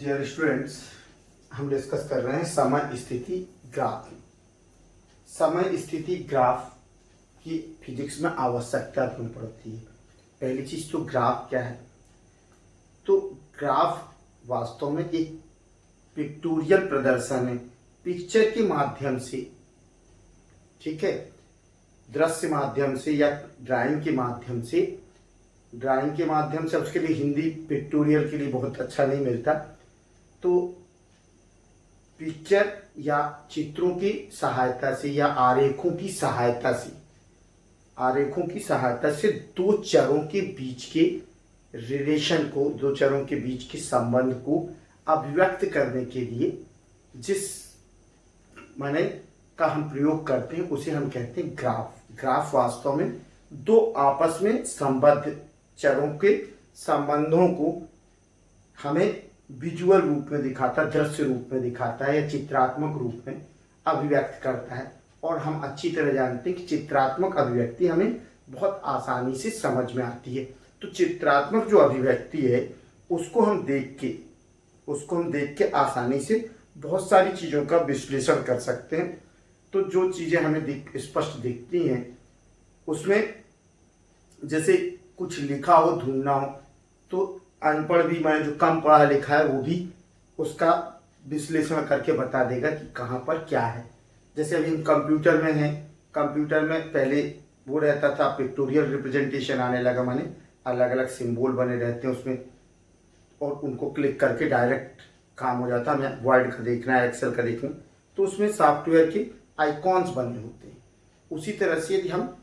Dear students, हम discuss कर रहे हैं समय स्थिति ग्राफ। समय स्थिति ग्राफ की फिजिक्स में आवश्यकता क्यों पड़ती है? पहली चीज तो ग्राफ क्या है? तो ग्राफ वास्तव में एक पिक्टोरियल प्रदर्शन है, पिक्चर के माध्यम से, ठीक है, दृश्य माध्यम से या ड्राइंग के माध्यम से। उसके लिए हिंदी पिक्टोरियल के लिए बहुत अच्छा नहीं मिलता, तो पिक्चर या चित्रों की सहायता से या आरेखों की सहायता से दो चरों के बीच के रिलेशन को, दो चरों के बीच के संबंध को अभिव्यक्त करने के लिए जिस माने का हम प्रयोग करते हैं उसे हम कहते हैं ग्राफ। ग्राफ वास्तव में दो आपस में संबद्ध चरों के संबंधों को हमें विजुअल रूप में दिखाता, दृश्य रूप में दिखाता है या चित्रात्मक रूप में अभिव्यक्त करता है। और हम अच्छी तरह जानते हैं कि चित्रात्मक अभिव्यक्ति हमें बहुत आसानी से समझ में आती है। तो चित्रात्मक जो अभिव्यक्ति है उसको हम देख के आसानी से बहुत सारी चीज़ों का विश्लेषण कर सकते हैं। तो जो चीज़ें हमें स्पष्ट दिखती हैं उसमें जैसे कुछ लिखा हो, ढूंढना हो, तो अनपढ़ भी, मैं जो कम पढ़ा लिखा है वो भी उसका विश्लेषण करके बता देगा कि कहाँ पर क्या है। जैसे अभी हम कंप्यूटर में हैं, कंप्यूटर में पहले वो रहता था पिक्टोरियल रिप्रेजेंटेशन आने लगा, माने अलग अलग सिंबल बने रहते हैं उसमें और उनको क्लिक करके डायरेक्ट काम हो जाता है। हमें वर्ड का देखना है, एक्सेल का देखना, तो उसमें सॉफ्टवेयर के आइकॉन्स बने होते हैं। उसी तरह से यदि हम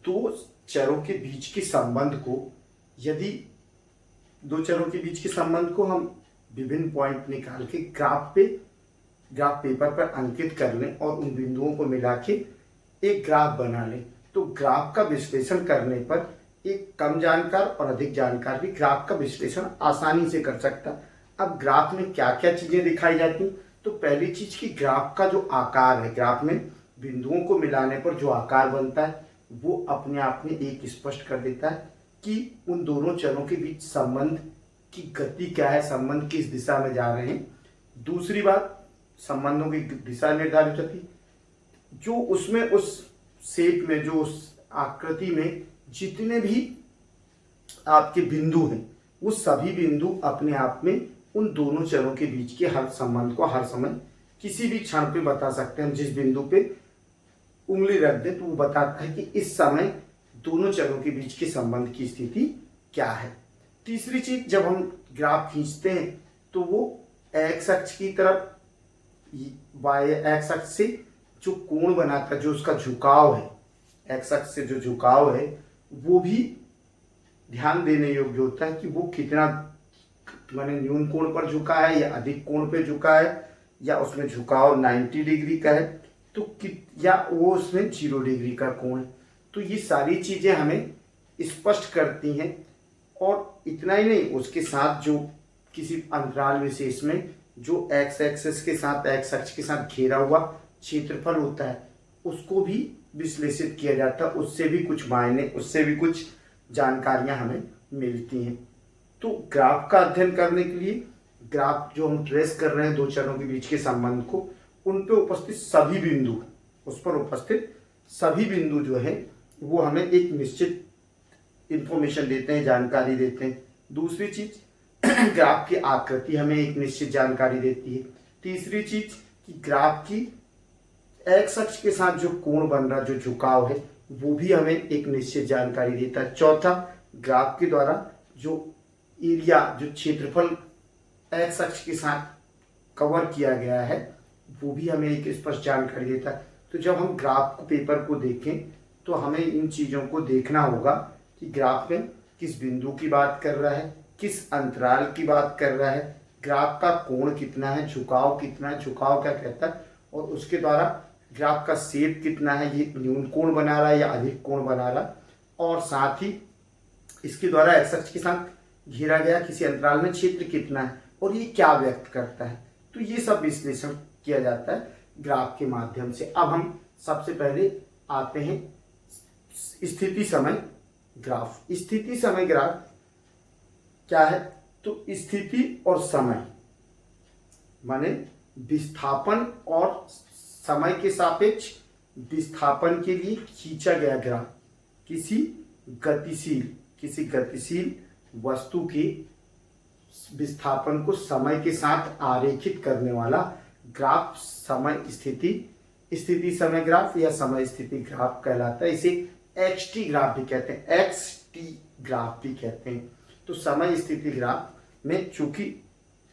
दो चरों के बीच के संबंध को हम विभिन्न पॉइंट निकाल के ग्राफ पेपर पर अंकित कर लें और उन बिंदुओं को मिला के एक ग्राफ बना लें, तो ग्राफ का विश्लेषण करने पर एक कम जानकार और अधिक जानकार भी ग्राफ का विश्लेषण आसानी से कर सकता। अब ग्राफ में क्या क्या चीजें दिखाई जाती, तो पहली चीज की ग्राफ का जो आकार है, ग्राफ में बिंदुओं को मिलाने पर जो आकार बनता है वो अपने आप में एक स्पष्ट कर देता है कि उन दोनों चरों के बीच संबंध की गति क्या है, संबंध किस दिशा में जा रहे हैं। दूसरी बात, संबंधों की दिशा निर्धारित होती है, जो उसमें उस शेप में, जो उस आकृति में जितने भी आपके बिंदु हैं वो सभी बिंदु अपने आप में उन दोनों चरों के बीच के हर संबंध को हर समय किसी भी क्षण पे बता सकते हैं। हम जिस बिंदु पे उंगली रख दे तो वो बताता है कि इस समय दोनों चरों के बीच के संबंध की स्थिति क्या है। तीसरी चीज, जब हम ग्राफ खींचते हैं तो वो एक्स अक्ष की तरफ, वाई एक्स अक्ष से जो कोण बनाता है, जो उसका झुकाव है, एक्स अक्ष से जो झुकाव है वो भी ध्यान देने योग्य होता है कि वो कितना, माने न्यून कोण पर झुका है या अधिक कोण पे झुका है, या उसमें झुकाव 90 डिग्री का है तो या वो उसमें 0 डिग्री का कोण है। तो ये सारी चीजें हमें स्पष्ट करती हैं। और इतना ही नहीं, उसके साथ जो किसी अंतराल विशेष में जो एक्स एक्सिस के साथ, एक्स अक्ष के साथ घेरा हुआ क्षेत्रफल होता है उसको भी विश्लेषित किया जाता है, उससे भी कुछ जानकारियां हमें मिलती हैं। तो ग्राफ का अध्ययन करने के लिए, ग्राफ जो हम ट्रेस कर रहे हैं दो चरों के बीच के संबंध को, उन पे उपस्थित सभी बिंदु, उस पर उपस्थित सभी बिंदु जो है वो हमें एक निश्चित इंफॉर्मेशन देते हैं, जानकारी देते हैं। दूसरी चीज, ग्राफ की आकृति हमें एक निश्चित जानकारी देती है। तीसरी चीज कि ग्राफ की एक्स अक्ष के साथ जो कोण बन रहा, जो झुकाव है, वो भी हमें एक निश्चित जानकारी देता है। चौथा, ग्राफ के द्वारा जो एरिया, जो क्षेत्रफल एक्स अक्ष के साथ कवर किया गया है वो भी हमें एक स्पष्ट जानकारी देता है। तो जब हम ग्राफ को, पेपर को देखें तो हमें इन चीजों को देखना होगा कि ग्राफ में किस बिंदु की बात कर रहा है, किस अंतराल की बात कर रहा है, ग्राफ का कोण कितना है, झुकाव कितना है, झुकाव क्या कहता है, और उसके द्वारा ग्राफ का शेप कितना है, ये न्यून कोण बना रहा है या अधिक कोण बना रहा है, और साथ ही इसके द्वारा एक्स अक्ष के साथ घेरा गया किसी अंतराल में क्षेत्र कितना है और ये क्या व्यक्त करता है। तो ये सब विश्लेषण किया जाता है ग्राफ के माध्यम से। अब हम सबसे पहले आते हैं स्थिति समय ग्राफ। स्थिति समय ग्राफ क्या है? तो स्थिति और समय माने विस्थापन और समय के सापेक्ष विस्थापन के लिए खींचा गया ग्राफ, किसी गतिशील वस्तु के विस्थापन को समय के साथ आरेखित करने वाला ग्राफ समय स्थिति समय ग्राफ या समय स्थिति ग्राफ कहलाता है। इसे एक्सटी ग्राफ भी कहते हैं, एक्सटी ग्राफ भी कहते हैं। तो समय स्थिति ग्राफ में चूंकि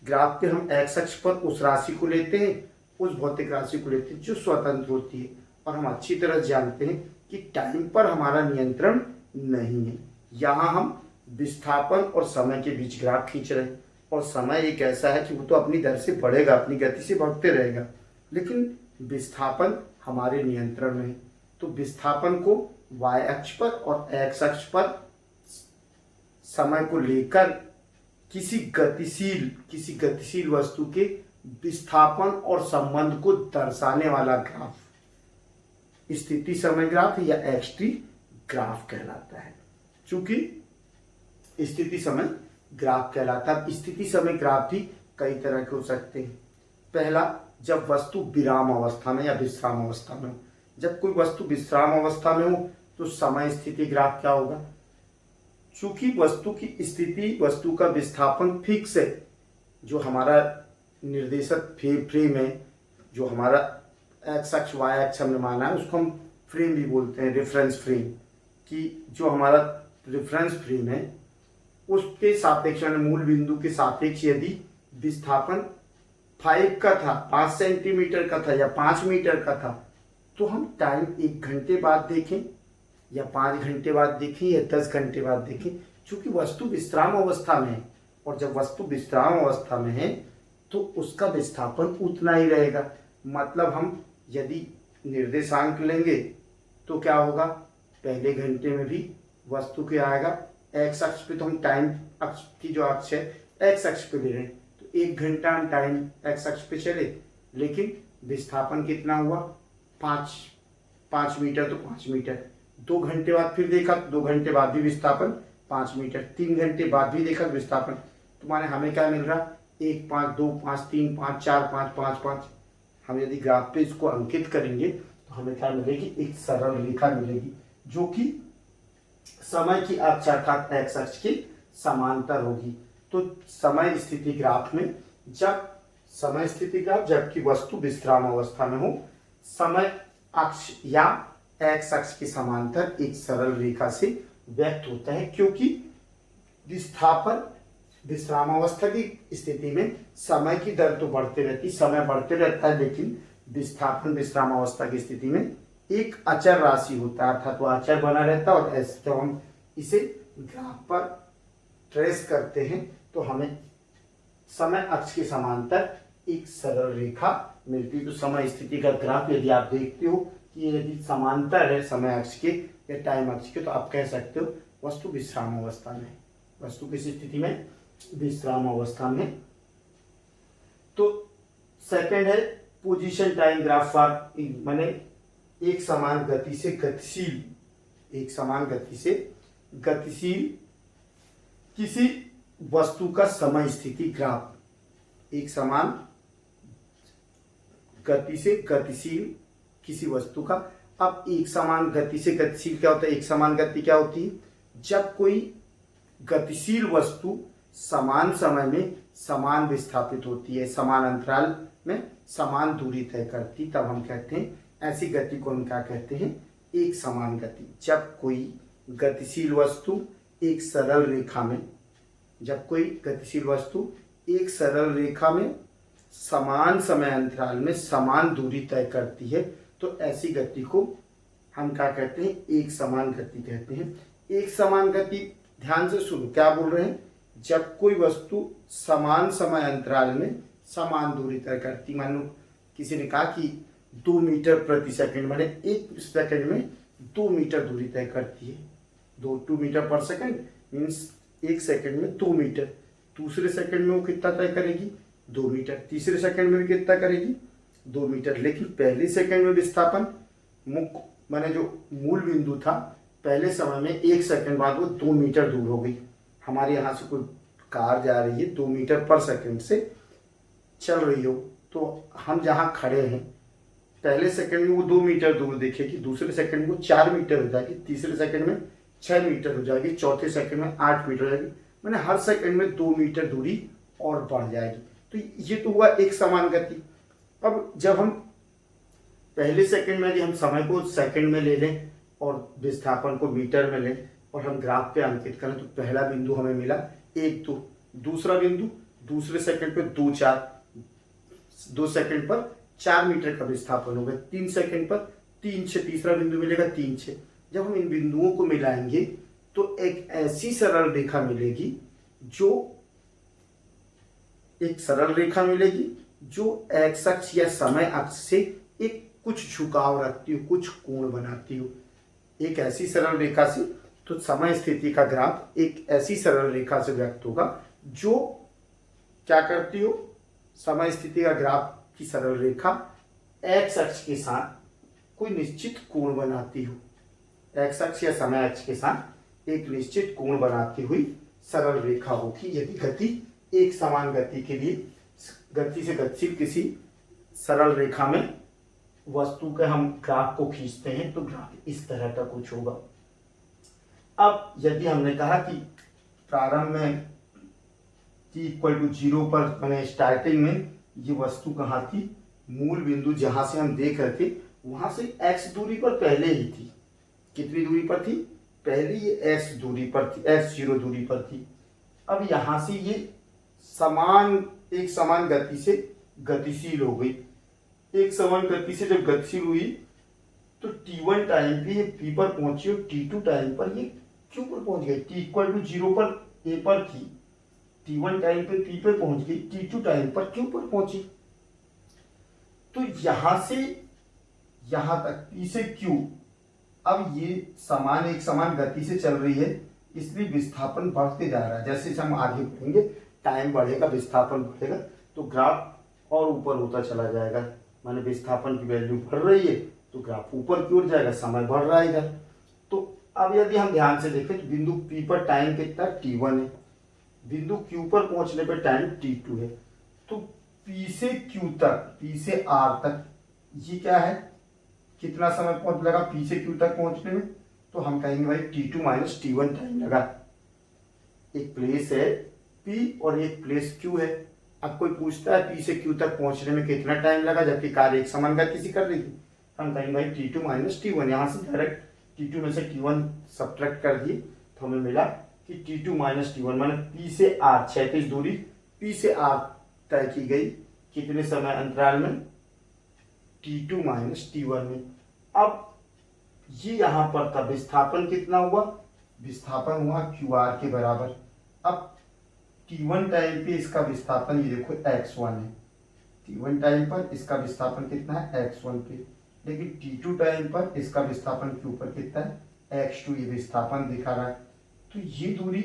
ग्राफ पे हम एक्स अक्ष पर उस राशि को लेते हैं, उस भौतिक राशि को लेते हैं जो स्वतंत्र होती है, और हम अच्छी तरह जानते हैं कि टाइम पर हमारा नियंत्रण नहीं है। यहाँ हम विस्थापन और समय के बीच ग्राफ खींच रहे हैं, और समय एक ऐसा है कि वो तो अपनी दर से बढ़ेगा, अपनी गति से बढ़ते रहेगा, लेकिन विस्थापन हमारे नियंत्रण में है। तो विस्थापन को y अक्ष पर और x अक्ष पर समय को लेकर किसी गतिशील वस्तु के विस्थापन और संबंध को दर्शाने वाला ग्राफ स्थिति समय ग्राफ या एक्सटी ग्राफ कहलाता है। चूंकि स्थिति समय ग्राफ कहलाता है। स्थिति समय ग्राफ भी कई तरह के हो सकते हैं। पहला, जब वस्तु विराम अवस्था में या विश्राम अवस्था में हो। जब कोई वस्तु विश्राम अवस्था में हो तो समय स्थिति ग्राफ क्या होगा? चूंकि वस्तु की स्थिति, वस्तु का विस्थापन फिक्स है, जो हमारा निर्देशक फ्रेम है, जो हमारा एक्स अक्ष वाई अक्ष हमने माना है, उसको हम फ्रेम भी बोलते हैं, रेफरेंस फ्रेम, कि जो हमारा रेफरेंस फ्रेम है उसके सापेक्ष मूल बिंदु के सापेक्ष यदि विस्थापन 5 का था, 5 सेंटीमीटर का था या 5 मीटर का था, तो हम टाइम 1 घंटे बाद देखें या 5 घंटे बाद देखें या 10 घंटे बाद देखें, चूंकि वस्तु विश्राम अवस्था में है। और जब वस्तु विश्राम अवस्था में है तो उसका विस्थापन उतना ही रहेगा। मतलब हम यदि निर्देशांक लेंगे तो क्या होगा? पहले घंटे में भी वस्तु क्या आएगा? एक्स अक्ष पे, तो हम टाइम अक्ष की जो अक्ष है एक्स अक्ष पे ले रहे हैं, तो 1 घंटा हम टाइम एक्स अक्ष पे चले, लेकिन विस्थापन कितना हुआ? 5 मीटर, तो 5 मीटर। 2 घंटे बाद फिर देखा, 2 घंटे बाद भी विस्थापन 5 मीटर। 3 घंटे बाद भी देखा विस्थापन, तो माने हमें क्या मिल रहा? 1, 5, 2, 5, 3, 5, 4, 5, 5, 5। हम यदि ग्राफ पे इसको अंकित करेंगे तो हमें क्या मिलेगी? एक सरल रेखा मिलेगी जो कि समय की अक्ष अर्थात एक्स अक्ष के समांतर होगी। तो समय स्थिति ग्राफ में जबकि वस्तु विश्राम अवस्था में हो, समय अक्ष या एक्स अक्ष के समांतर एक सरल रेखा से व्यक्त होता है, क्योंकि विस्थापन विश्रामावस्था की स्थिति में समय की दर तो बढ़ते रहती, समय बढ़ते रहता है, लेकिन विस्थापन विश्रामावस्था की स्थिति में एक अचर राशि होता है, अर्थात वह अचर बना रहता है। और ऐसे जब हम इसे ग्राफ पर ट्रेस करते हैं तो हमें समय अक्ष के समांतर एक सरल रेखा मिलती है। तो समय स्थिति का ग्राफ यदि आप देखते हो कि यदि समांतर है समय अक्ष के या टाइम अक्ष के, तो आप कह सकते हो वस्तु विश्राम अवस्था में, वस्तु किस स्थिति में? विश्राम अवस्था में। तो सेकंड है पोजीशन टाइम ग्राफ फॉर, माने एक समान गति से गतिशील किसी वस्तु का समय स्थिति ग्राफ। एक समान गति से गतिशील किसी वस्तु का। अब एक समान गति से गतिशील क्या होता है? एक समान गति क्या होती है? जब कोई गतिशील वस्तु समान समय में समान विस्थापित होती है, समान अंतराल में समान दूरी तय करती, तब हम कहते हैं ऐसी गति को हम क्या कहते हैं? एक समान गति। जब कोई गतिशील वस्तु एक सरल रेखा में, समान समय अंतराल में समान दूरी तय करती है, तो ऐसी गति को हम क्या कहते हैं? एक समान गति कहते हैं। एक समान गति, ध्यान से सुनो क्या बोल रहे हैं। जब कोई वस्तु समान समय अंतराल में समान दूरी तय करती, मान लो किसी ने कहा कि 2 मीटर प्रति सेकंड, माने 1 सेकंड में 2 मीटर दूरी तय करती है। 2 मीटर पर सेकंड मीन्स 1 सेकंड में 2 मीटर। दूसरे सेकंड में वो कितना तय करेगी? 2 मीटर। तीसरे सेकंड में भी कितना करेगी? 2 मीटर। लेकिन पहले सेकंड में विस्थापन माने जो मूल बिंदु था, पहले समय में 1 सेकंड बाद वो 2 मीटर दूर हो गई। हमारे यहाँ से कोई कार जा रही है 2 मीटर पर सेकंड से चल रही हो, तो हम जहाँ खड़े हैं पहले सेकंड में वो 2 मीटर दूर दिखेगी, दूसरे सेकंड में वो 4 मीटर हो जाएगी, तीसरे सेकंड में 6 मीटर हो जाएगी, चौथे सेकंड में 8 मीटर हो जाएगी, मैंने हर सेकंड में 2 मीटर दूरी और बढ़ जाएगी। तो ये तो हुआ एक समान गति। अब जब हम पहले सेकंड में यदि हम समय को सेकंड में ले लें और विस्थापन को मीटर में लें और हम ग्राफ पे अंकित करें, तो पहला बिंदु हमें मिला 1 2, दूसरा बिंदु दूसरे सेकंड पे 2 4, 2 सेकंड पर 4 मीटर का विस्थापन होगा, 3 सेकंड पर 3 6, तीसरा बिंदु मिलेगा 3 6। जब हम इन बिंदुओं को मिलाएंगे तो एक ऐसी सरल रेखा मिलेगी जो एक्स अक्ष या समय अक्ष से एक कुछ झुकाव रखती हो, कुछ कोण बनाती हो। एक ऐसी सरल रेखा से, तो समय स्थिति का ग्राफ एक ऐसी सरल रेखा से व्यक्त होगा जो क्या करती हो, समय स्थिति का ग्राफ की सरल रेखा एक्स अक्ष के साथ कोई निश्चित कोण बनाती हो, एक्स अक्ष या समय अक्ष के साथ एक निश्चित कोण बनाती हुई सरल रेखा होगी। यदि गति एक समान गति के लिए गति से गतिशील किसी सरल रेखा में वस्तु के हम ग्राफ को खींचते हैं तो ग्राफ इस तरह का कुछ होगा। अब यदि हमने कहा कि प्रारंभ में t=0 पर मैंने स्टार्टिंग में ये वस्तु कहाँ थी, मूल बिंदु जहां से हम देख रहे थे वहां से x दूरी पर पहले ही थी। कितनी दूरी पर थी? पहले ये x दूरी पर थी, x0 दूरी पर थी। अब यहां से ये एक समान गति से गतिशील हो गई। एक समान गति से जब गतिशील हुई तो t1 टाइम पे ये p पर पहुंची और t2 टाइम पर ये q पर पहुंच गई। t=0 पर a पर थी, t1 टाइम पे p पर पहुंच गई, t2 टाइम पर q पर पहुंची। तो यहां से यहां तक p से q, अब ये एक समान गति से चल रही है, इसलिए विस्थापन बढ़ते जा रहा है। जैसे जैसे हम आगे बढ़ेंगे टाइम बढ़ेगा, विस्थापन बढ़ेगा, तो ग्राफ और ऊपर होता चला जाएगा। माने विस्थापन की वैल्यू बढ़ रही है तो ग्राफ ऊपर की ओर जाएगा, समय बढ़ रहा है इधर। तो अब यदि हम ध्यान से देखें तो बिंदु P पर टाइम कितना t1 है, बिंदु Q पर पहुंचने पर टाइम t2 है। तो P से Q तक, P से R तक ये क्या है, कितना समय पहुंच लगा P से Q तक पहुंचने में? तो हम कहेंगे भाई t2 - t1 टाइम लगा। एक प्लेस है P और एक प्लेस Q है। अब कोई पूछता है P से Q तक पहुंचने में कितना टाइम लगा, जबकि कार्य एक समान गति से कर रही थी। हम कहेंगे भाई t2 - t1, यहाँ से डायरेक्ट t2 में से t1 सब्ट्रैक्ट कर दिए तो हमें मिला कि t2 - t1 माने P से R, क्षैतिज दूरी P से R तय की गई कितने समय अंतराल में, t2 - t1 में। अब ये यहाँ पर था, विस्थापन कितना हुआ, विस्थापन हुआ QR के बराबर। अब t1 टाइम पे इसका विस्थापन ये देखो x1 है, t1 टाइम पर इसका विस्थापन कितना है x1 पे, लेकिन t2 टाइम पर इसका विस्थापन q पर कितना है x2, ये विस्थापन दिखा रहा है। तो ये दूरी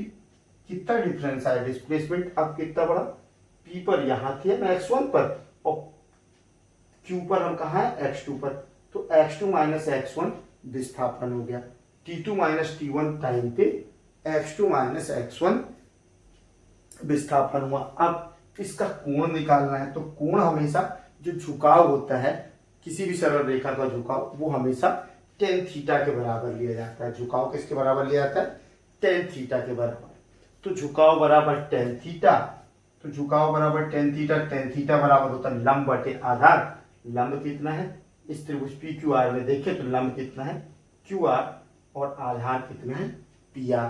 कितना डिफरेंस आया, डिस्प्लेसमेंट अब कितना बड़ा, p पर यहाँ थी हम x1 पर और q पर हम कहाँ है x2 पर, तो x2 - x1 विस्थापन हो गया। t2 - t1 टाइम पे x2 - x1 विस्थापन हुआ। अब इसका कोण निकालना है, तो कोण हमेशा जो झुकाव होता है, किसी भी सरल रेखा का झुकाव, वो हमेशा tan थीटा के बराबर लिया जाता है। झुकाव किसके बराबर लिया जाता है, tan थीटा के बराबर। तो झुकाव बराबर tan थीटा, तो झुकाव बराबर tan थीटा, tan थीटा बराबर होता है लंब बटे आधार। लंब कितना है, इस त्रिभुज PQR में देखें तो लंब कितना है QR और आधार कितना है PR।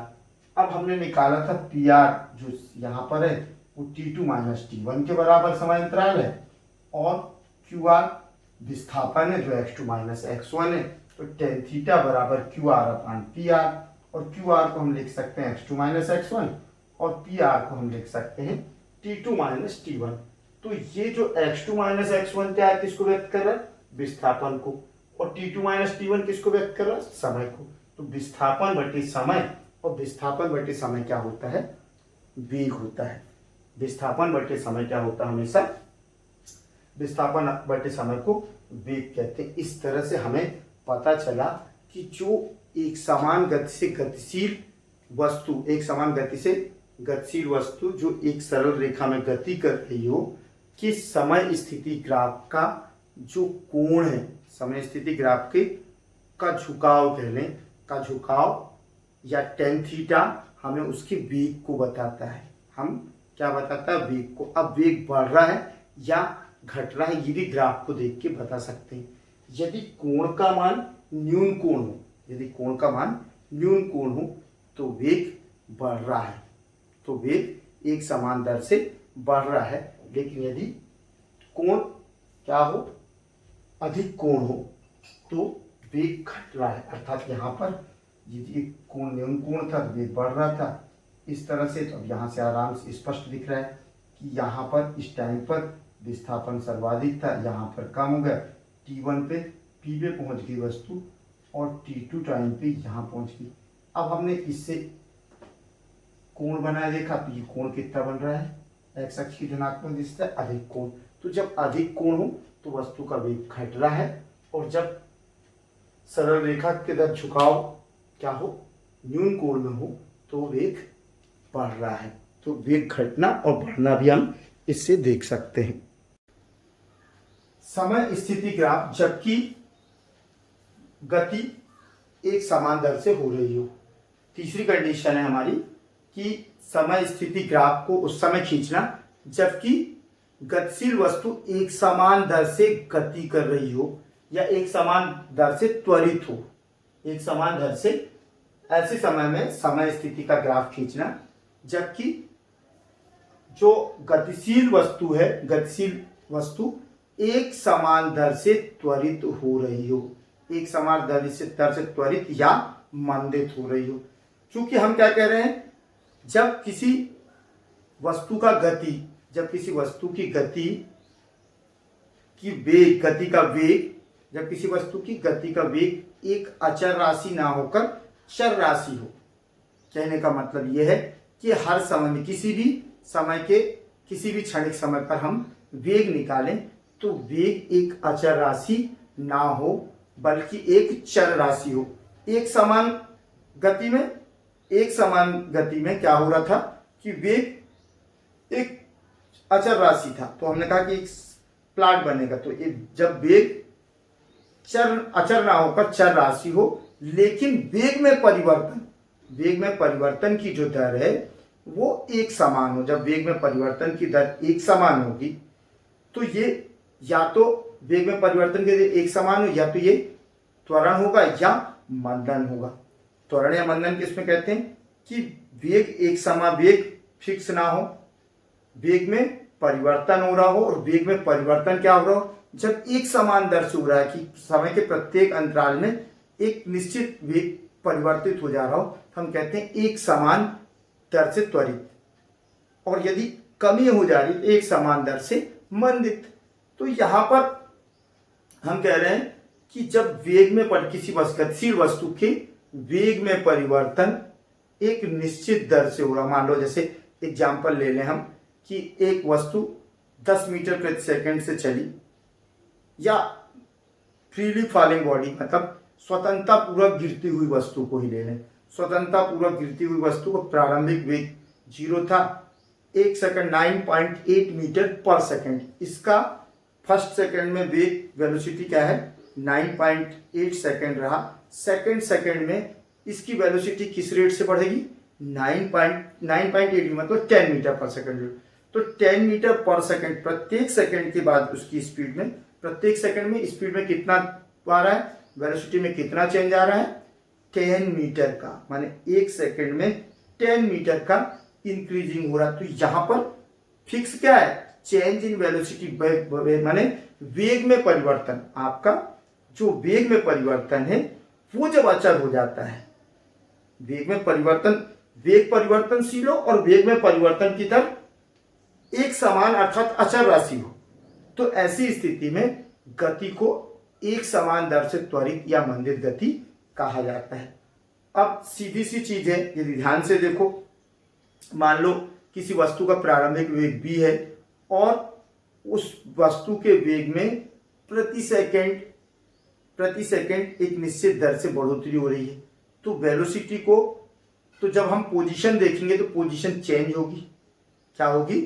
अब हमने निकाला था PR जो यहाँ पर है वो t2 - t1 के बराबर समय अंतराल है और QR विस्थापन है जो x2 - x1 है। तो tan थीटा बराबर QR/PR और QR को हम लिख सकते हैं x2 - x1 और PR को हम लिख सकते हैं t2 - t1। तो ये जो x2 - x1 क्या है, किसको व्यक्त कर रहा है, विस्थापन को, और t2 - t1 किसको व्यक्त कर रहा है, समय को। तो विस्थापन बटे समय, और विस्थापन बटे समय क्या होता है, वेग होता है। विस्थापन बटे समय क्या होता है, हमेशा विस्थापन बटे समय को वेग कहते हैं। इस तरह से हमें पता चला कि जो एक समान गति से गतिशील वस्तु जो एक सरल रेखा में गति कर रही हो, कि समय स्थिति ग्राफ का जो कोण है, समय स्थिति ग्राफ के का झुकाव कह लें, का झुकाव या टेन थीटा हमें उसके वेग को बताता है। हम क्या बताता है? वेग को। अब वेग बढ़ रहा है या घट रहा है, ये भी ग्राफ को देख के बता सकते हैं। यदि कोण का मान न्यून कोण हो, यदि कोण का मान न्यून कोण हो तो वेग बढ़ रहा है, तो वेग एक समान दर से बढ़ रहा है। लेकिन यदि कोण क्या हो, अधिक कोण हो, तो वेग घट रहा है। अर्थात यहाँ पर यदि कोण न्यून कोण था तो वेग बढ़ रहा था इस तरह से। तो अब यहाँ से आराम से स्पष्ट दिख रहा है कि यहाँ पर इस टाइम पर विस्थापन सर्वाधिक था, यहाँ पर कम हो गया। T1 पे P पे पहुँच गई वस्तु और T2 टाइम पे यहाँ पहुँच गई। अब हमने इससे कोण बनाया, देखा तो ये कोण कितना बन रहा है, एक्स अक्ष की धनात्मक दिशा है, अधिक कोण। तो जब अधिक कोण हो तो वस्तु का वेग घट रहा है, और जब सरल रेखा के दर झुकाव क्या हो, न्यून कोण में हो, तो वेग बढ़ रहा है। तो वेग घटना और बढ़ना भी हम इससे देख सकते हैं। समय स्थिति ग्राफ जबकि गति एक समान दर से हो रही हो। तीसरी कंडीशन है हमारी कि समय स्थिति ग्राफ को उस समय खींचना जबकि गतिशील वस्तु एक समान दर से गति कर रही हो या एक समान दर से त्वरित हो। एक समान दर से, ऐसे समय में समय स्थिति का ग्राफ खींचना जबकि जो गतिशील वस्तु है, गतिशील वस्तु एक समान दर से त्वरित हो रही हो, एक समान दर से त्वरित या मंदित हो रही हो। क्योंकि हम क्या कह रहे हैं, जब किसी वस्तु का गति, जब किसी वस्तु की गति की वेग, गति का वेग, जब किसी वस्तु की गति का वेग एक अचर राशि ना होकर चर राशि हो। कहने का मतलब यह है कि हर समय में, किसी भी समय के किसी भी क्षणिक समय पर हम वेग निकालें तो वेग एक अचर राशि ना हो बल्कि एक चर राशि हो। एक समान गति में क्या हो रहा था कि वेग एक अचर राशि था, तो हमने कहा कि एक प्लॉट बनेगा। तो जब वेग अचर ना होकर चर राशि हो, लेकिन वेग में परिवर्तन की जो दर है वो एक समान हो। जब वेग में परिवर्तन की दर एक समान होगी तो ये या तो वेग में परिवर्तन की दर एक समान हो, या तो ये त्वरण होगा या मंदन होगा। त्वरण या मंदन किसमें कहते हैं कि वेग एक समान, वेग फिक्स ना हो, वेग में परिवर्तन हो रहा हो। और वेग में परिवर्तन क्या हो रहा हो, जब एक समान दर से हो रहा है कि समय के प्रत्येक अंतराल में एक निश्चित वेग परिवर्तित हो जा रहा हो, तो हम कहते हैं एक समान दर से त्वरित। और यदि कमी हो जा रही है एक समान दर से मंदित। तो यहां पर हम कह रहे हैं कि जब वेग में किसी गतिशील वस्तु के वेग में परिवर्तन एक निश्चित दर से हो रहा, मान लो जैसे एग्जाम्पल ले लें हम कि एक वस्तु 10 मीटर प्रति सेकंड से चली, या फ्रीली फॉलिंग बॉडी, मतलब स्वतंत्रता पूर्वक गिरती हुई वस्तु को ही ले लें। स्वतंत्रता पूर्वक गिरती हुई वस्तु को प्रारंभिक वेग 0 था, 1 सेकंड 9.8 मीटर पर सेकंड। इसका फर्स्ट सेकंड में वेग वेलोसिटी क्या है, 9.8 सेकंड रहा। सेकंड में इसकी वेलोसिटी किस रेट से बढ़ेगी, 9.8 मतलब 10 मीटर पर सेकंड। तो 10 मीटर पर सेकंड प्रत्येक सेकंड के बाद उसकी स्पीड में, प्रत्येक सेकंड में स्पीड में कितना आ रहा है, वेलोसिटी में कितना चेंज आ रहा है, 10 मीटर का, माने एक सेकंड में 10 मीटर का इंक्रीजिंग हो रहा है। तो यहां पर फिक्स क्या है, चेंज इन वेलोसिटी, माने वेग में परिवर्तन। आपका जो वेग में परिवर्तन है वो जब अचर हो जाता है, वेग में परिवर्तन, वेग परिवर्तनशील हो और वेग में परिवर्तन की दर एक समान अर्थात अचर राशि हो, तो ऐसी स्थिति में गति को एक समान दर से त्वरित या मंदित गति कहा जाता है। अब सीधी सी चीज है, यदि ध्यान से देखो, मान लो किसी वस्तु का प्रारंभिक वेग v है और उस वस्तु के वेग में प्रति सेकंड एक निश्चित दर से बढ़ोतरी हो रही है, तो वेलोसिटी को, तो जब हम पोजीशन देखेंगे तो पोजीशन चेंज होगी। क्या होगी,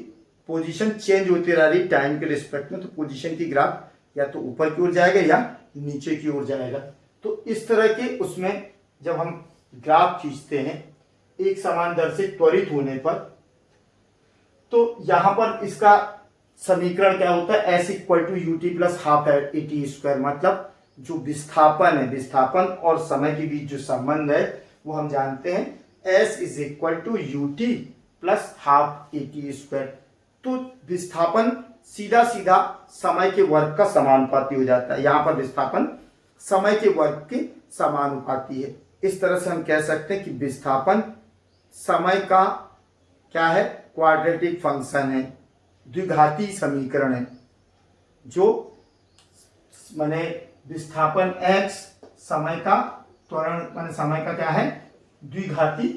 पोजीशन चेंज होती रह रही टाइम के रिस्पेक्ट में, तो पोजीशन की ग्राफ या तो ऊपर की ओर जाएगा या नीचे की ओर जाएगा। तो इस तरह के उसमें जब हम ग्राफ खींचते हैं एक समान दर से त्वरित होने पर, तो यहां पर इसका समीकरण क्या होता है, S equal to U T plus half A T square. मतलब जो विस्थापन है, विस्थापन और समय के बीच जो संबंध है वो हम जानते हैं, S is equal to U T plus half A T square. तो विस्थापन सीधा सीधा समय के वर्ग का समानुपाती हो जाता है। यहां पर विस्थापन समय के वर्ग के समानुपाती है। इस तरह से हम कह सकते हैं कि विस्थापन समय का क्या है, क्वाड्रेटिक फंक्शन है, द्विघाती समीकरण है, जो माने विस्थापन x समय का त्वरण माने समय का क्या है, द्विघाती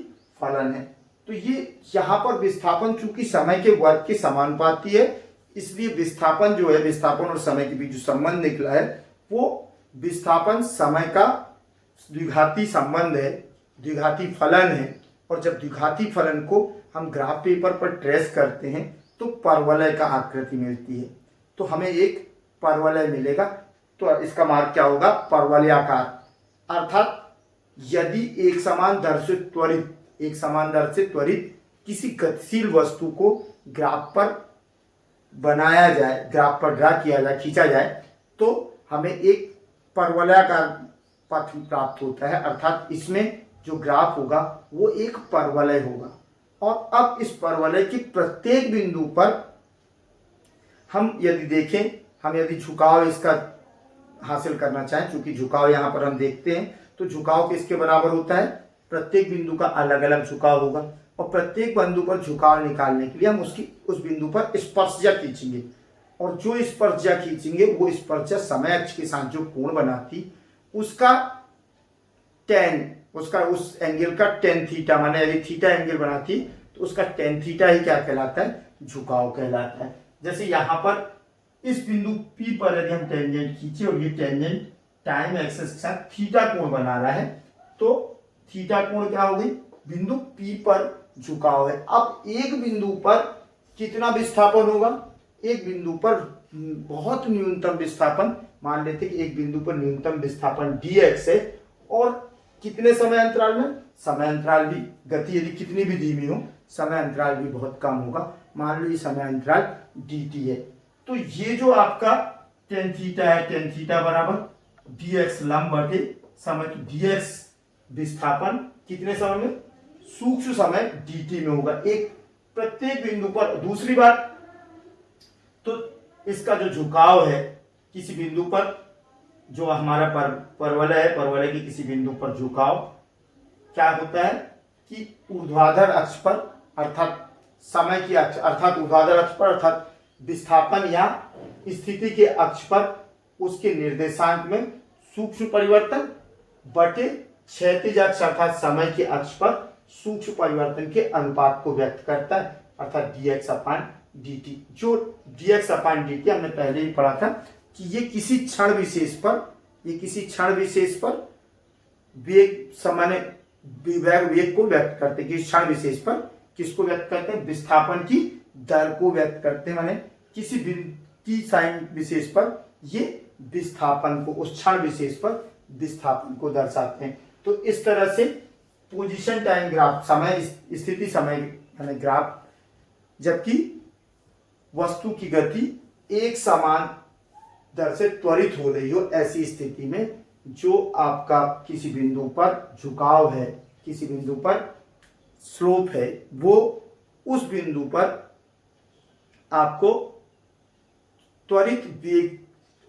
फलन है। तो ये यहां पर विस्थापन चूंकि समय के वर्ग के समानुपाती है, इसलिए विस्थापन जो है, विस्थापन और समय के बीच जो संबंध निकला है वो विस्थापन समय का द्विघाती संबंध है, द्विघाती फलन है। और जब द्विघाती फलन को हम ग्राफ पेपर पर ट्रेस करते हैं तो परवलय का आकृति मिलती है। तो हमें एक परवलय मिलेगा, तो इसका मार्ग क्या होगा, परवलयाकार। अर्थात यदि एक समान दर से त्वरित किसी गतिशील वस्तु को ग्राफ पर बनाया जाए, ग्राफ पर ड्रा किया जाए, खींचा जाए, तो हमें एक परवलयाकार पथ प्राप्त होता है। अर्थात इसमें जो ग्राफ होगा वो एक परवलय होगा। और अब इस परवलय के प्रत्येक बिंदु पर हम यदि देखें, हम यदि झुकाव इसका हासिल करना चाहें, क्योंकि झुकाव यहाँ पर हम देखते हैं, तो झुकाव किसके बराबर होता है, प्रत्येक बिंदु का अलग अलग झुकाव होगा। और प्रत्येक बिंदु पर झुकाव निकालने के लिए हम उस बिंदु पर स्पर्शजा खींचेंगे, और जो स्पर्शजा खींचेंगे वो स्पर्शजा समय अक्ष के साथ जो कोण बनाती उसका उस एंगल का टेन थीटा, माने यदि थीटा एंगल बनाती तो उसका टेन थीटा ही क्या कहलाता है, झुकाव कहलाता है। जैसे यहाँ पर इस बिंदु P पर यदि हम टेंजेंट खींचे और ये टेंजेंट टाइम एक्सिस के साथ थीटा कोण बना रहा है, तो थीटा कोण क्या हो गई, बिंदु P पर झुकाव है। अब एक बिंदु पर कितना विस्थापन होगा, एक बिंदु पर बहुत न्यूनतम विस्थापन, मान लेते कि एक बिंदु पर न्यूनतम विस्थापन dx है, और कितने समय अंतराल में, समय अंतराल भी, गति यदि कितनी भी धीमी हो समय अंतराल भी बहुत कम होगा, मान लो ये समय अंतराल dt है। तो ये जो आपका टेन थीटा है, टेन थीटा बराबर dx लंब बटे समय, तो dx विस्थापन कितने समय में, सूक्ष्म समय dt में होगा, एक प्रत्येक बिंदु पर। दूसरी बात, तो इसका जो झुकाव है किसी बिंदु पर, जो हमारा परवलय है, परवलय के किसी बिंदु पर झुकाव क्या होता है कि ऊर्ध्वाधर अक्ष पर, अर्थात समय की अक्ष, अर्थात ऊर्ध्वाधर अक्ष पर, अर्थात विस्थापन या स्थिति के अक्ष पर उसके निर्देशांक में सूक्ष्म परिवर्तन बटे क्षैतिज अक्ष अर्थात समय के अक्ष पर सूक्ष्म परिवर्तन के अनुपात को व्यक्त करता है, अर्थात dx अपान dt। जो dx अपान dt हमने पहले ही पढ़ा था कि ये किसी क्षण विशेष पर वेग सामान्य वेग को व्यक्त करते हैं। किसी क्षण विशेष पर किसको व्यक्त करते हैं, विस्थापन की दर को व्यक्त करते हैं, माने किसी की साइन विशेष पर ये विस्थापन को, उस क्षण विशेष पर विस्थापन को दर्शाते हैं। तो इस तरह से पोजीशन टाइम ग्राफ, समय स्थिति समय यानी ग्राफ, जबकि वस्तु की गति एक समान दर से त्वरित हो रही हो, ऐसी स्थिति में जो आपका किसी बिंदु पर झुकाव है, किसी बिंदु पर स्लोप है, वो उस बिंदु पर आपको त्वरित वेग,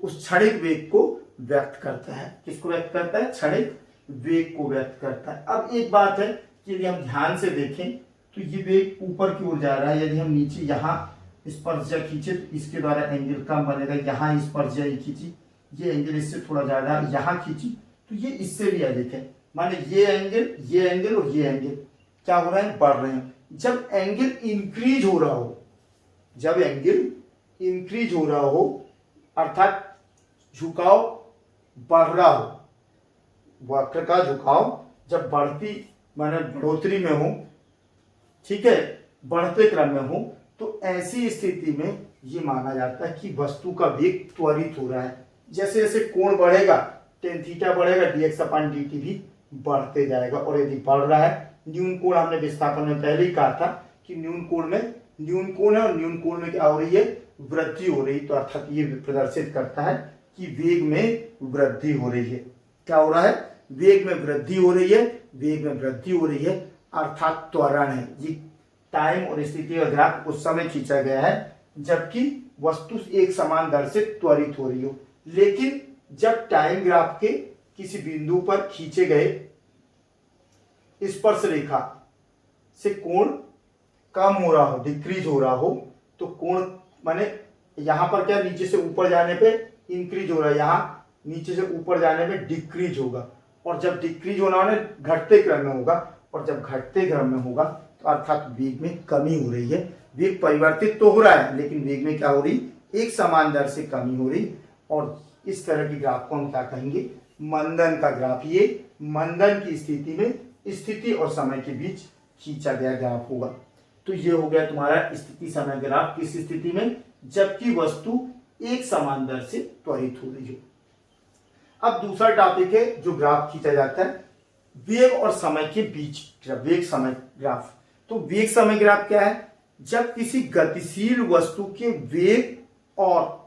उस क्षणिक वेग को व्यक्त करता है। किसको व्यक्त करता है, क्षणिक वेग को व्यक्त करता है। अब एक बात है कि यदि हम ध्यान से देखें तो ये वेग ऊपर की ओर जा रहा है, यदि हम नीचे यहाँ स्पर्शजा खींचे तो इसके द्वारा एंगल कम बनेगा, यहाँ स्पर्शजा खींची, ये एंगल इससे थोड़ा ज्यादा, यहाँ खींची तो ये इससे भी अधिक है, माने ये एंगल और ये एंगल क्या हो रहा है, बढ़ रहे हैं। जब एंगल इंक्रीज हो रहा हो, अर्थात झुकाव बढ़ रहा हो, वक्र का झुकाव जब बढ़ती माने बढ़ोतरी में हो, ठीक है, बढ़ते क्रम में हो, तो ऐसी स्थिति में ये माना जाता है कि वस्तु का वेग त्वरित हो रहा है। जैसे जैसे कोण बढ़ेगा, टेन थीटा बढ़ेगा, dx अपन dt भी बढ़ते जाएगा। और यदि बढ़ रहा है, न्यून कोण हमने विस्थापन में पहले ही कहा था कि न्यून कोण है और न्यून कोण में क्या हो रही है, वृद्धि हो रही। तो अर्थात ये प्रदर्शित करता है कि वेग में वृद्धि हो रही है। क्या हो रहा है, वेग में वृद्धि हो रही है, वेग में वृद्धि हो रही है, अर्थात त्वरण है। ये टाइम और स्थिति का ग्राफ उस समय खींचा गया है जबकि वस्तु एक समान दर से त्वरित हो रही हो। लेकिन जब टाइम ग्राफ के किसी बिंदु पर खींचे गए स्पर्श रेखा से कोण कम हो रहा हो, डिक्रीज हो रहा हो, तो कोण माने यहां पर क्या, नीचे से ऊपर जाने पे इंक्रीज हो रहा है, यहां नीचे से ऊपर जाने में डिक्रीज होगा। और जब डिक्रीज होना है घटते क्रम में होगा, और जब घटते क्रम में होगा तो अर्थात वेग में कमी हो रही है। वेग परिवर्तित तो हो रहा है लेकिन वेग में क्या हो रही, एक समान दर से कमी हो रही। और इस तरह की ग्राफ को हम क्या कहेंगे, मंदन का ग्राफ। ये मंदन की स्थिति में स्थिति और समय के बीच खींचा गया ग्राफ होगा। तो ये हो गया तुम्हारा स्थिति समय ग्राफ। किस स्थिति में, जबकि वस्तु एक समान दर से त्वरित हो रही हो। अब दूसरा टॉपिक है जो ग्राफ खींचा जाता है वेग और समय के बीच, वेग समय ग्राफ। तो वेग समय ग्राफ क्या है, जब किसी गतिशील वस्तु के वेग और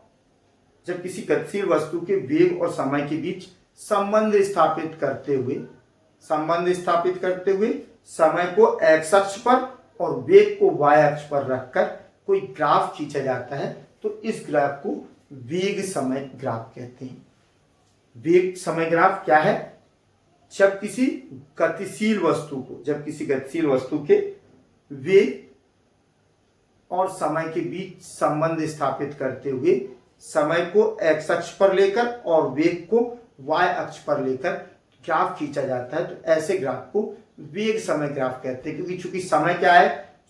समय के बीच संबंध स्थापित करते हुए समय को x अक्ष पर और वेग को y अक्ष पर रखकर कोई ग्राफ खींचा जाता है तो इस ग्राफ को वेग समय ग्राफ कहते हैं। वेग समय ग्राफ क्या है, जब किसी गतिशील वस्तु के वेग और समय के बीच संबंध स्थापित करते हुए समय को x अक्ष पर लेकर और वेग को y अक्ष पर लेकर ग्राफ खींचा जाता है, तो ऐसे ग्राफ को वेग समय ग्राफ कहते हैं। क्योंकि चूंकि समय क्या है,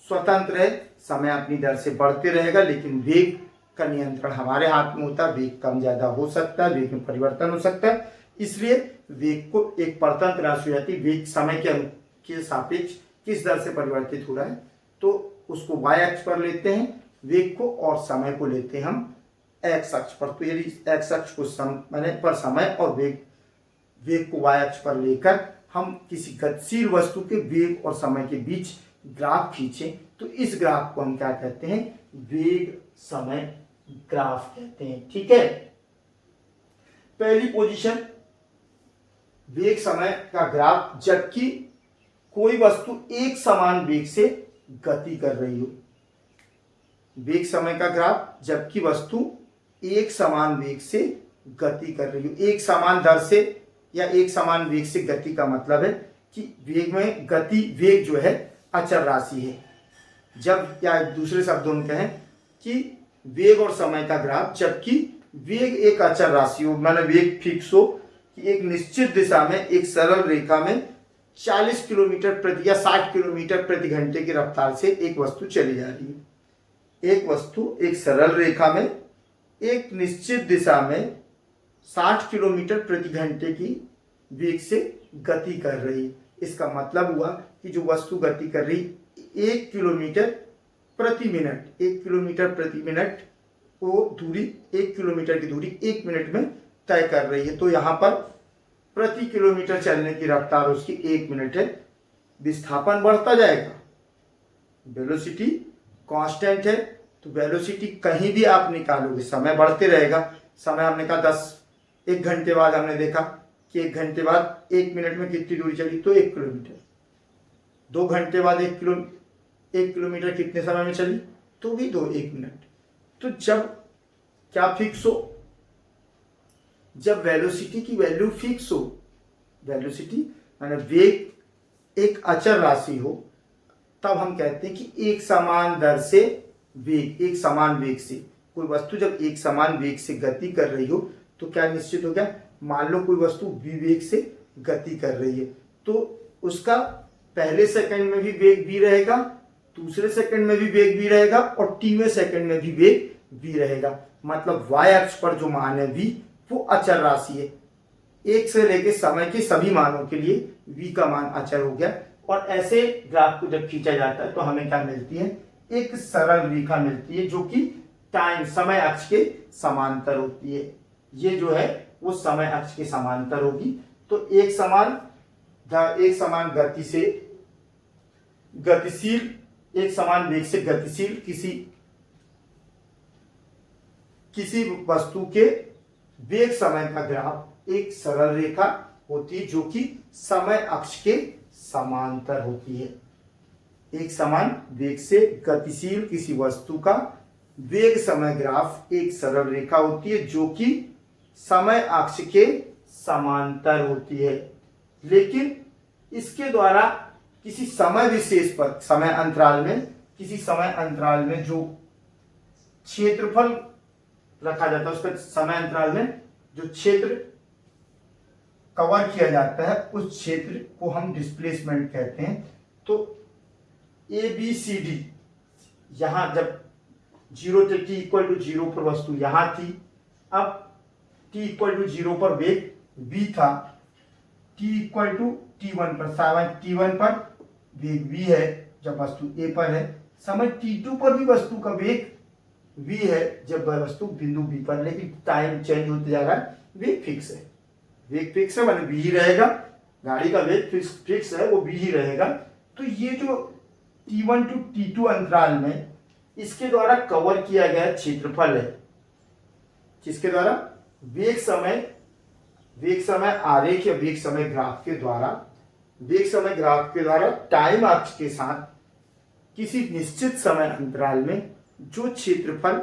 स्वतंत्र है, समय अपनी दर से बढ़ते रहेगा, लेकिन वेग का नियंत्रण हमारे हाथ में होता है। वेग कम ज्यादा हो सकता है, वेग में परिवर्तन हो सकता है, इसलिए वेग को एक परतंत्र राशि हो जाती है। वेग समय के सापेक्ष किस दर से परिवर्तित हो रहा है तो उसको y अक्ष पर लेते हैं वेग को, और समय को लेते हैं हम x अक्ष पर। तो यदि x अक्ष को पर समय और वेग को y अक्ष पर लेकर हम किसी गतिशील वस्तु के वेग और समय के बीच ग्राफ खींचे तो इस ग्राफ को हम क्या कहते हैं, वेग समय ग्राफ कहते हैं। ठीक है, पहली पोजीशन वेग समय का ग्राफ, जबकि कोई वस्तु एक समान वेग से गति कर रही हो। वेग समय का ग्राफ, जबकि वस्तु एक समान वेग से गति कर रही हो। एक समान दर से या एक समान वेग से गति का मतलब है कि वेग में गति, वेग जो है अचर राशि है। जब या दूसरे शब्दों में कहें कि वेग और समय का ग्राफ, जबकि वेग एक अचर राशि हो, माने वेग फिक्स हो कि एक निश्चित दिशा में एक सरल रेखा में 40 किलोमीटर प्रति या 60 किलोमीटर प्रति घंटे की रफ्तार से एक वस्तु चली जा रही है। एक वस्तु एक सरल रेखा में एक निश्चित दिशा में 60 किलोमीटर प्रति घंटे की वेग से गति कर रही है। इसका मतलब हुआ कि जो वस्तु गति कर रही 1 किलोमीटर प्रति मिनट वो दूरी, 1 किलोमीटर की दूरी 1 मिनट में तय कर रही है। तो यहाँ पर प्रति किलोमीटर चलने की रफ्तार उसकी 1 मिनट है। विस्थापन बढ़ता जाएगा, वेलोसिटी कांस्टेंट है, तो वेलोसिटी कहीं भी आप निकालोगे समय बढ़ते रहेगा। समय हमने कहा 1 घंटे बाद हमने देखा कि 1 घंटे बाद 1 मिनट में कितनी दूरी चली, तो 1 किलोमीटर। 2 घंटे बाद 1 किलोमीटर कितने समय में चली, तो भी 1 मिनट। तो जब क्या फिक्स हो, जब वेलोसिटी की वैल्यू फिक्स हो, वेलोसिटी माने वेग एक अचर राशि हो, तब हम कहते हैं कि एक समान दर से वेग, एक समान वेग से कोई वस्तु जब एक समान वेग से गति कर रही हो तो क्या निश्चित हो गया, मान लो कोई वस्तु v वेग से गति कर रही है तो उसका पहले सेकंड में भी वेग v रहेगा, दूसरे सेकंड में भी वेग v रहेगा और 3वें सेकंड में भी वेग v रहेगा। मतलब y अक्ष पर जो मान है v वो अचर राशि है। 1 से लेकर समय के सभी मानों के लिए v का मान अचर हो गया। और ऐसे ग्राफ को जब खींचा जाता है तो हमें क्या मिलती है, एक सरल रेखा मिलती है जो कि टाइम समय अक्ष के समांतर होती है। ये जो है वो समय अक्ष के समांतर होगी। तो एक समान गति से गतिशील, एक समान वेग से गतिशील किसी वस्तु के वेग समय का ग्राफ एक सरल रेखा होती है जो कि समय अक्ष के समांतर होती है। एक समान वेग से गतिशील किसी वस्तु का वेग समय ग्राफ एक सरल रेखा होती है जो कि समय अक्ष के समांतर होती है, लेकिन इसके द्वारा किसी समय विशेष पर किसी समय अंतराल में जो क्षेत्रफल रखा जाता है, उस पर समय अंतराल में जो क्षेत्र कवर किया जाता है उस क्षेत्र को हम डिस्प्लेसमेंट कहते हैं। तो ए बी सी डी, यहां जब 0 से t इक्वल टू 0 पर वस्तु यहां थी, अब t इक्वल टू 0 पर वेग v था, t इक्वल टू t1 पर समय t1 पर वेग v है जब वस्तु a पर है, समय t2 पर भी वस्तु का वेग v है जब वस्तु बिंदु b पर, लेकिन टाइम चेंज होते जा रहा है, वेग फिक्स है। वेग फिक्स है माने v ही रहेगा, गाड़ी का वेग फिक्स है, वो v ही रहेगा। तो ये जो t1 टू t2 अंतराल में इसके द्वारा कवर किया गया क्षेत्रफल है, जिसके द्वारा वेग समय आरेख या वेग समय ग्राफ के द्वारा टाइम अक्ष के साथ किसी निश्चित समय अंतराल में जो क्षेत्रफल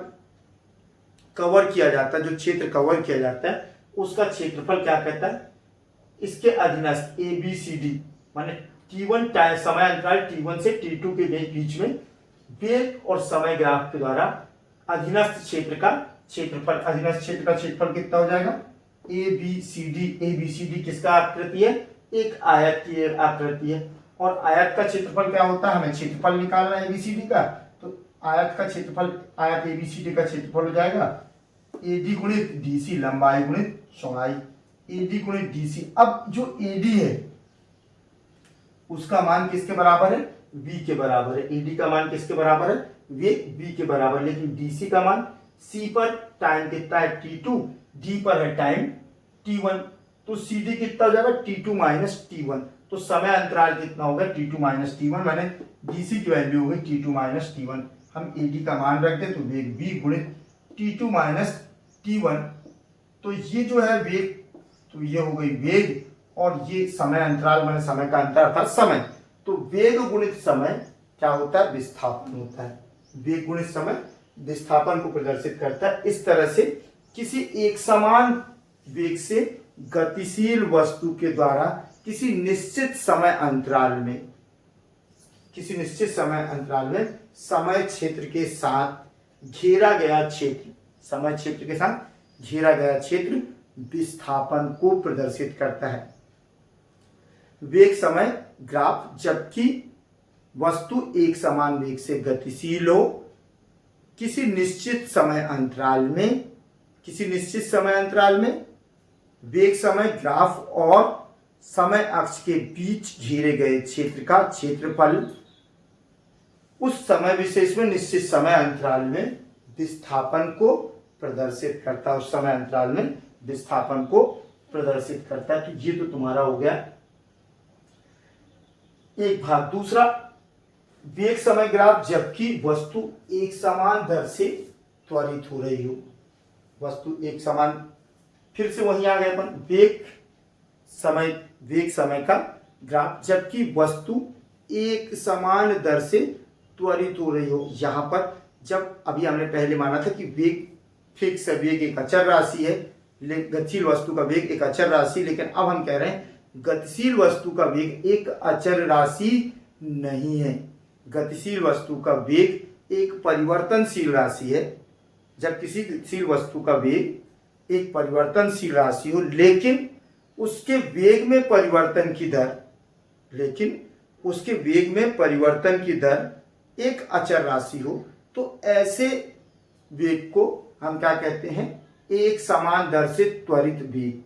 कवर किया जाता है, जो क्षेत्र कवर किया जाता है उसका क्षेत्रफल क्या कहता है, इसके अधीनस्थ ए बी सी डी माने t1 टाइम समय अंतराल t1 से t2 के बीच में वेग और समय ग्राफ के द्वारा अधीनस्थ क्षेत्र का क्षेत्रफल कितना हो जाएगा, ए बी सी डी किसका आकृति है, एक आयत की आकृति है। और आयत का क्षेत्रफल क्या होता है, हमें क्षेत्रफल निकालना है एबीसीडी का, तो आयत एबीसीडी का क्षेत्रफल हो जाएगा एडी गुणित डीसी, लंबाई गुणित चौड़ाई, एडी गुणित डीसी। अब जो एडी है उसका मान किसके बराबर है, v के बराबर है। एडी का मान किसके बराबर है, वेग v के बराबर, लेकिन डीसी का मान c पर टाइम कितना है t2, d पर है टाइम t1, तो cd कितना हो जाएगा t2 माइनस t1। तो समय अंतराल कितना होगा t2 माइनस t1, माने dc की वैल्यू होगी t2 माइनस t1। हम ad का मान रख दे तो वेग v गुणित t2 माइनस t1। तो ये जो है वेग, तो ये हो गई वेग और ये समय अंतराल माने समय का अंतर अर्थात समय। तो वेग गुणित समय क्या होता है, विस्थापन होता है। वेग गुणित समय विस्थापन को प्रदर्शित करता है। इस तरह से किसी एक समान वेग से गतिशील वस्तु के द्वारा किसी निश्चित समय अंतराल में समय क्षेत्र के साथ घेरा गया क्षेत्र विस्थापन को प्रदर्शित करता है। वेग समय ग्राफ, जबकि वस्तु एक समान वेग से गतिशील हो किसी निश्चित समय अंतराल में वेग समय ग्राफ और समय अक्ष के बीच घेरे गए क्षेत्र का क्षेत्रफल उस समय विशेष में निश्चित समय अंतराल में विस्थापन को प्रदर्शित करता है, तो ये तो तुम्हारा हो गया एक भाग। दूसरा, वेग समय ग्राफ, जबकि वस्तु एक समान दर से त्वरित हो रही हो, फिर से वहीं आ गए अपन, वेग समय का ग्राफ, जबकि वस्तु एक समान दर से त्वरित हो रही हो। यहां पर जब अभी हमने पहले माना था कि वेग फिक्स है, वेग एक अचर राशि है, गतिशील वस्तु का वेग एक अचर राशि, लेकिन अब हम कह रहे हैं गतिशील वस्तु का वेग एक अचर राशि नहीं है। गतिशील वस्तु का वेग एक परिवर्तनशील राशि है। जब किसी गतिशील वस्तु का वेग एक परिवर्तनशील राशि हो, लेकिन उसके वेग में परिवर्तन की दर एक अचर राशि हो, तो ऐसे वेग को हम क्या कहते हैं, एक समान दर से त्वरित वेग।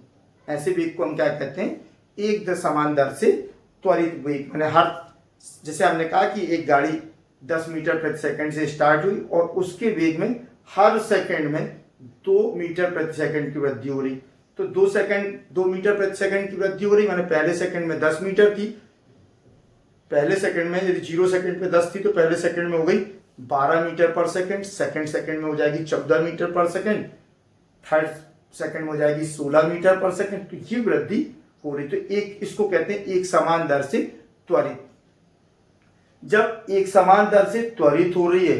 ऐसे वेग को हम क्या कहते हैं, एक समान दर से त्वरित वेग। मैंने जैसे हमने कहा कि एक गाड़ी 10 मीटर प्रति सेकंड से स्टार्ट हुई और उसके वेग में हर सेकंड में 2 मीटर प्रति सेकंड की वृद्धि हो रही। तो 2 मीटर प्रति सेकंड की वृद्धि हो रही, माने पहले सेकंड में 10 मीटर थी, पहले सेकंड में यदि 0 सेकंड पे 10 थी तो पहले सेकंड में हो गई 12 मीटर पर सेकंड, सेकंड सेकंड में हो जाएगी 14 मीटर पर सेकंड, थर्ड सेकंड में हो जाएगी 16 मीटर पर सेकंड। तो ये वृद्धि हो रही। तो एक इसको कहते हैं एक समान दर से त्वरित। जब एक समान दर से त्वरित हो रही है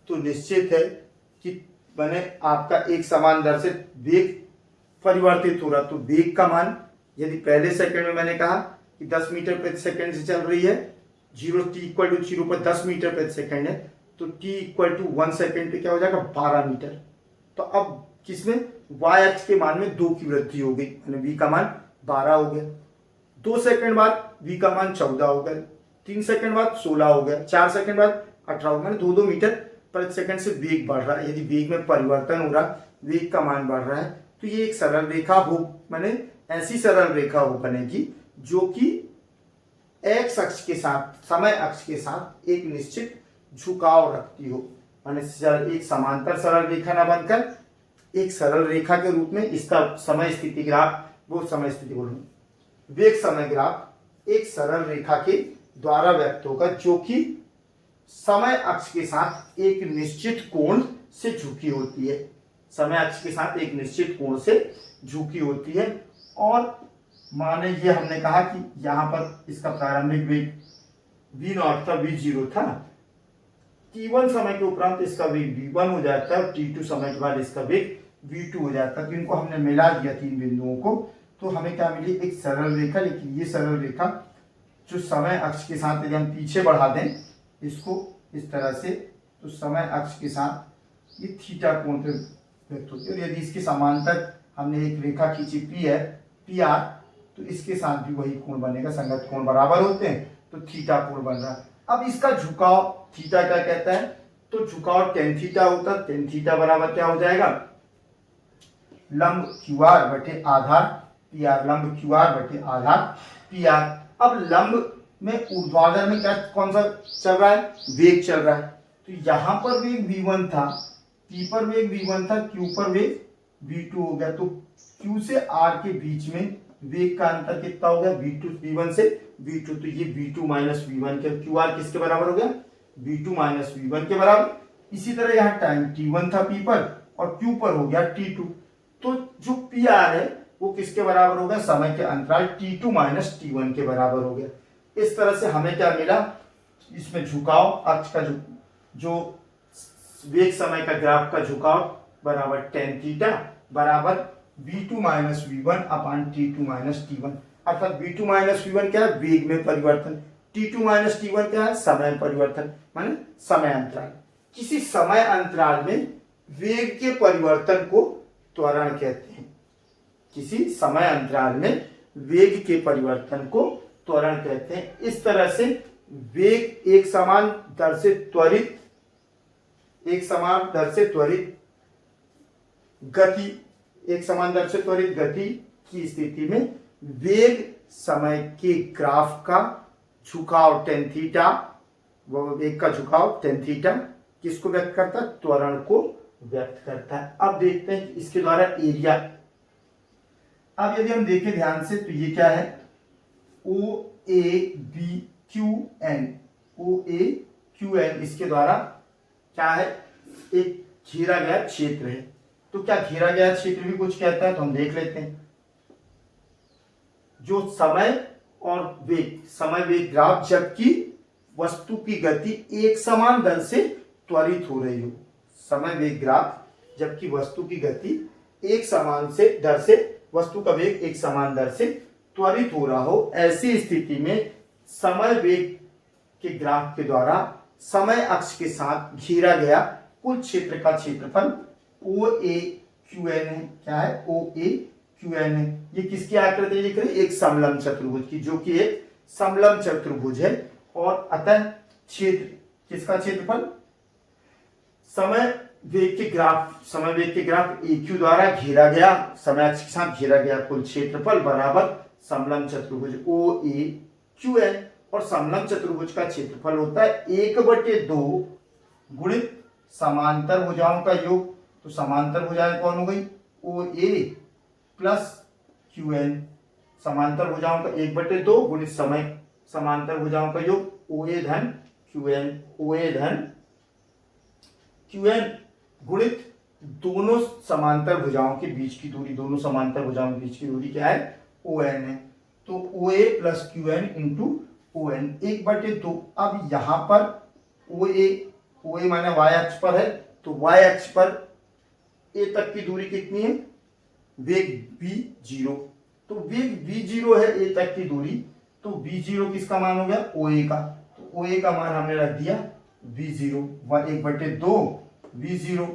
तो निश्चित है कि मैंने आपका एक समान दर से वेग परिवर्तित हो रहा। तो वेग का मान यदि पहले सेकंड में मैंने कहा कि 10 मीटर प्रति सेकंड से चल रही है, 0 t इक्वल टू 0 पर 10 मीटर प्रति सेकंड है, तो t इक्वल टू 1 सेकंड पे क्या हो जाएगा 12 मीटर। तो अब किसमें y अक्ष के मान में 2 की वृद्धि हो गई, यानी v का मान 12 हो गया। 2 सेकंड बाद v का मान 14 हो गया, 3 सेकंड बाद 16 हो गया, 4 सेकंड बाद 18 हो गया। 2 मीटर प्रति सेकंड से वेग बढ़ रहा है। यदि वेग में परिवर्तन हो रहा, वेग का मान बढ़ रहा है, तो ये एक सरल रेखा हो, माने ऐसी सरल रेखा हो बनेगी जो कि x अक्ष के साथ, समय अक्ष के साथ एक निश्चित झुकाव रखती हो। माने एक समांतर सरल रेखा ना बनकर एक सरल रेखा के रूप में इसका समय स्थिति ग्राफ, वो समय स्थिति बोल रहा हूं, वेग समय ग्राफ एक सरल रेखा के द्वारा व्यक्त होगा जो कि समय अक्ष के साथ एक निश्चित कोण से झुकी होती है। समय अक्ष के साथ एक निश्चित कोण से झुकी होती है। और माने ये हमने कहा कि यहां पर इसका प्रारंभिक वेग v0 था, v0 था, t1 समय के उपरांत इसका वेग v1 हो जाता है और t2 समय के बाद इसका वेग v2 हो जाता है। तो इनको हमने मिला दिया तीन बिंदुओं को, तो हमें क्या मिली एक सरल रेखा। लेकिन ये सरल रेखा जो समय अक्ष के साथ यदि हम पीछे बढ़ा दें इसको इस तरह से, तो समय अक्ष के साथ ये थीटा कोण पे व्यक्त होती है। और यदि इसके समांतर हमने एक रेखा खींची पी है, पी आर, तो इसके साथ भी वही कोण बनेगा, संगत कोण बराबर होते हैं, तो थीटा कोण बन रहा है। अब इसका झुकाव थीटा क्या कहता है, तो झुकाव टेन थीटा होता है। टेन थीटा बराबर क्या हो जाएगा, लंब क्यू आर बटे आधार पी आर, लंब क्यू आर बटे आधार पी आर। अब लंब में ऊर्ध्वाधर में क्या, कौन सा चल रहा है, वेग चल रहा है। तो यहां पर वेग v1 था, p पर वेग v1 था, q पर वेग v2 हो गया। तो q से r के बीच में वेग का अंतर कितना हो गया, v1 से v2। तो ये v2 माइनस v1 के, qr किसके बराबर हो गया, v2 माइनस v1 के बराबर। इसी तरह यहाँ टाइम t1 था p पर और q पर हो गया t2। तो जो pr है वो किसके बराबर हो गया, समय के अंतराल t2 माइनस t1 के बराबर हो गया। इस तरह से हमें क्या मिला, इसमें झुकाव अक्ष का जो वेग समय का ग्राफ का झुकाव बराबर टेन थीटा बराबर v2 माइनस v1 अपान t2 माइनस t1। अर्थात v2 माइनस v1 क्या है, वेग में परिवर्तन, t2 माइनस t1 क्या है, समय परिवर्तन, माने समय अंतराल। किसी समय अंतराल में वेग के परिवर्तन को त्वरण कहते हैं। किसी समय अंतराल में वेग के परिवर्तन को त्वरण कहते हैं। इस तरह से वेग एक समान दर से त्वरित, एक समान दर से त्वरित गति, एक समान दर से त्वरित गति की स्थिति में वेग समय के ग्राफ का झुकाव टेन थीटा, वो वेग का झुकाव टेन थीटा किसको व्यक्त करता है, त्वरण को व्यक्त करता है। अब देखते हैं कि इसके द्वारा एरिया। अब यदि हम देखें ध्यान से तो ये क्या है, O A B Q N, O A Q N, इसके द्वारा क्या है, एक घेरा गया क्षेत्र है। तो क्या घेरा गया क्षेत्र भी कुछ कहता है, तो हम देख लेते हैं। जो समय और वेग, समय वेग ग्राफ जबकि वस्तु की गति एक समान दर से त्वरित हो रही हो, समय वेग ग्राफ जबकि वस्तु की गति एक समान से दर से, वस्तु का वेग एक समान दर से त्वरित हो रहा हो, ऐसी स्थिति में समय वेग के ग्राफ के द्वारा समय अक्ष के साथ घेरा गया कुल क्षेत्र का क्षेत्रफल ओ ए क्यू एन है। क्या है, ओ ए क्यू एन है। ये किसकी आकृति दिख रही है, एक समलंब चतुर्भुज की, जो कि एक समलंब चतुर्भुज है। और अतः क्षेत्र, किसका क्षेत्रफल, समय वेग के ग्राफ, समय वेग के ग्राफ ए क्यू द्वारा घेरा गया, समय अक्ष के साथ घेरा गया कुल क्षेत्रफल बराबर समलंब चतुर्भुज ओ ए क्यू एन। और समलंब चतुर्भुज का क्षेत्रफल होता है 1/2 गुणित समांतर भुजाओं का योग। तो समांतर भुजाएं कौन हो गई? OA plus QN। समांतर भुजाओं का 1/2 गुणित समय समांतर भुजाओं का योग OA धन QN, OA धन QN गुणित दोनों समांतर भुजाओं के बीच की दूरी, दोनों समांतर भुजाओं के बीच की दूरी क्या है? ON है। तो OA plus QN into ON 1/2। अब यहां पर OA माने y अक्ष पर है, तो y अक्ष पर A तक की दूरी कितनी है? वेग V0। तो वेग V0 है A तक की दूरी, तो V0 किसका मान हो गया? OA का। तो OA का मान हमने रख दिया V0, 1/2 V0।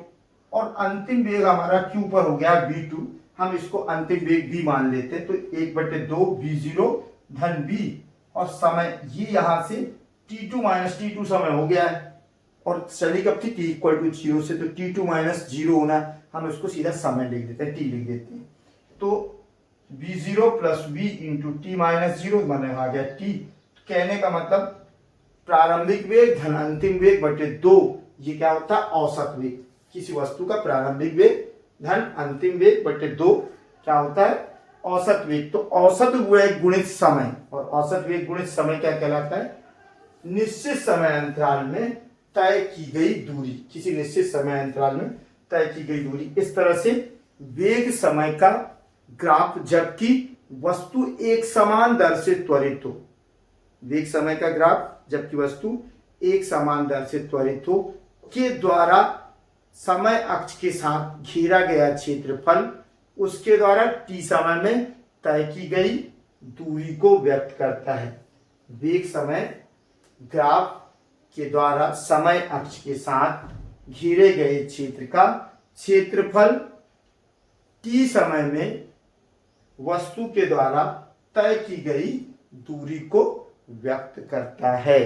और अंतिम वेग हमारा Q पर हो गया V2, हम इसको अंतिम वेग V मान लेते हैं। तो 1/2 V0 धन V, और समय ये यहां से T2 माइनस T2 समय हो गया है, और चली कब थी? T इक्वल टू 0 से, तो T2 माइनस 0 होना, हम इसको सीधा समय लिख देते हैं, T लिख देते हैं। तो V0 plus V into T minus 0 माने आ गया T। कहने का मतलब प्रारंभिक वेग धन अंतिम वेग बटे 2, ये क्या होता है? औसत वेग। किसी वस्तु का प्रारंभिक वेग धन अंतिम वेग बटे 2 क्या होता है? औसत वेग। तो औसत वेग गुणित समय, और औसत वेग गुणित समय क्या कहलाता है? निश्चित समय अंतराल में तय की गई दूरी, किसी निश्चित समय अंतराल में तय की गई दूरी। इस तरह से वेग समय का ग्राफ जबकि वस्तु एक समान दर से त्वरित हो, वेग समय का ग्राफ जबकि वस्तु एक समान दर से त्वरित हो के द्वारा समय अक्ष के साथ घेरा गया क्षेत्रफल उसके द्वारा t समय में तय की गई दूरी को व्यक्त करता है। वेग समय ग्राफ के द्वारा समय अक्ष के साथ घेरे गए क्षेत्र का क्षेत्रफल t समय में वस्तु के द्वारा तय की गई दूरी को व्यक्त करता है।